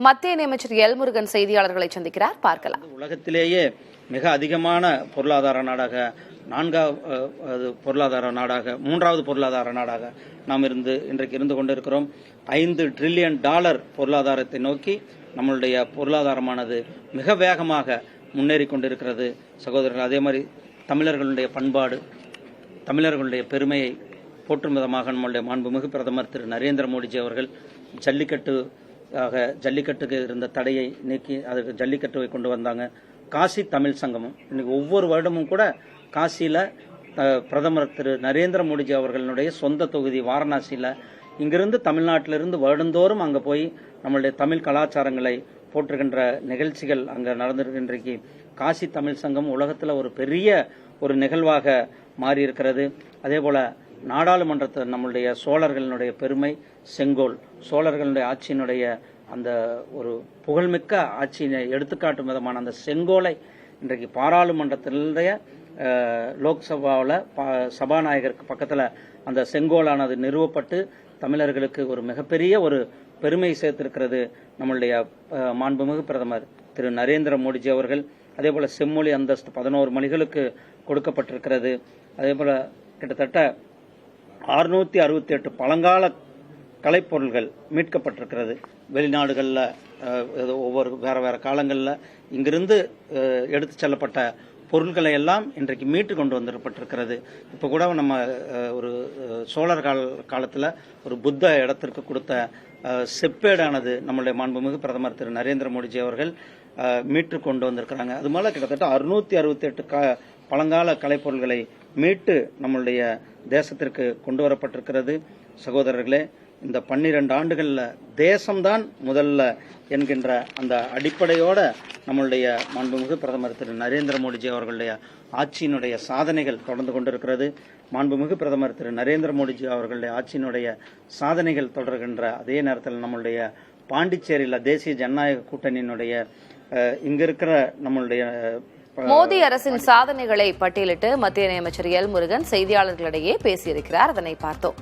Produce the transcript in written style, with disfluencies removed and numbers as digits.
மத்திய இணையமைச்சர் எல் முருகன் செய்தியாளர்களை சந்திக்கிறார். பார்க்கலாம். உலகத்திலேயே மிக அதிகமான பொருளாதார நாடாக, மூன்றாவது பொருளாதார நாடாக நாம் இன்றைக்கு இருந்து கொண்டிருக்கிறோம். $5 டிரில்லியன் பொருளாதாரத்தை நோக்கி நம்மளுடைய பொருளாதாரமானது மிக வேகமாக முன்னேறி கொண்டிருக்கிறது சகோதரர்கள். அதே மாதிரி தமிழர்களுடைய பண்பாடு, தமிழர்களுடைய பெருமையை போற்றும் விதமாக நம்முடைய மாண்புமிகு பிரதமர் திரு நரேந்திர மோடிஜி அவர்கள் ஜல்லிக்கட்டுக்கு இருந்த தடையை நீக்கி அதுக்கு ஜல்லிக்கட்டுவை கொண்டு வந்தாங்க. காசி தமிழ் சங்கமம் இன்னைக்கு ஒவ்வொரு வருடமும் கூட காசியில் பிரதமர் திரு நரேந்திர மோடிஜி அவர்களுடைய சொந்த தொகுதி வாரணாசியில் இங்கிருந்து தமிழ்நாட்டிலிருந்து வருடந்தோறும் அங்கே போய் நம்மளுடைய தமிழ் கலாச்சாரங்களை போற்றுகின்ற நிகழ்ச்சிகள் அங்கே நடந்திருக்கு. இன்றைக்கு காசி தமிழ் சங்கம் உலகத்தில் ஒரு பெரிய ஒரு நிகழ்வாக மாறி இருக்கிறது. அதே போல நாடாளுமன்றத்தில் நம்மளுடைய சோழர்களுடைய பெருமை செங்கோல், சோழர்களுடைய ஆட்சியினுடைய அந்த ஒரு புகழ்மிக்க ஆட்சியை எடுத்துக்காட்டும் விதமான அந்த செங்கோலை இன்றைக்கு பாராளுமன்றத்தினுடைய லோக்சபாவில் சபாநாயகருக்கு பக்கத்தில் அந்த செங்கோலானது நிறுவப்பட்டு தமிழர்களுக்கு ஒரு மிகப்பெரிய ஒரு பெருமை சேர்த்திருக்கிறது நம்மளுடைய மாண்புமிகு பிரதமர் திரு நரேந்திர மோடிஜி அவர்கள். அதே போல செம்மொழி அந்தஸ்து 11 மொழிகளுக்கு கொடுக்கப்பட்டிருக்கிறது. அதே போல கிட்டத்தட்ட 668 பழங்கால கலைப்பொருள்கள் மீட்கப்பட்டிருக்கிறது. வெளிநாடுகளில் ஒவ்வொரு வேற காலங்களில் இங்கிருந்து எடுத்து செல்லப்பட்ட பொருட்களை எல்லாம் இன்றைக்கு மீட்டு கொண்டு வந்துடப்பட்டிருக்கிறது. இப்போ கூட நம்ம ஒரு சோழர் காலத்தில் ஒரு புத்த இடத்திற்கு கொடுத்த செப்பேடானது நம்மளுடைய மாண்புமிகு பிரதமர் திரு நரேந்திர மோடிஜி அவர்கள் மீட்டு கொண்டு வந்திருக்கிறாங்க. அது மேலே கிட்டத்தட்ட 668 பழங்கால கலைப்பொருள்களை மீட்டு நம்மளுடைய தேசத்திற்கு கொண்டு வரப்பட்டிருக்கிறது. சகோதரர்களே, இந்த 12 ஆண்டுகளில் தேசம்தான் முதல்ல என்கின்ற அந்த அடிப்படையோட நம்மளுடைய மாண்புமிகு பிரதமர் திரு நரேந்திர மோடிஜி அவர்களுடைய ஆட்சியினுடைய சாதனைகள் தொடர்ந்து கொண்டிருக்கிறது. மாண்புமிகு பிரதமர் திரு நரேந்திர மோடிஜி அவர்களுடைய ஆட்சியினுடைய சாதனைகள் தொடர்கின்ற அதே நேரத்தில் நம்மளுடைய பாண்டிச்சேரியில் தேசிய ஜனநாயக கூட்டணியினுடைய இங்க இருக்கிற நம்மளுடைய மோடி அரசின் சாதனைகளை பட்டியலிட்டு மத்திய இணையமைச்சர் எல் முருகன் செய்தியாளர்களிடையே பேசியிருக்கிறார். அதனை பார்த்தோம்.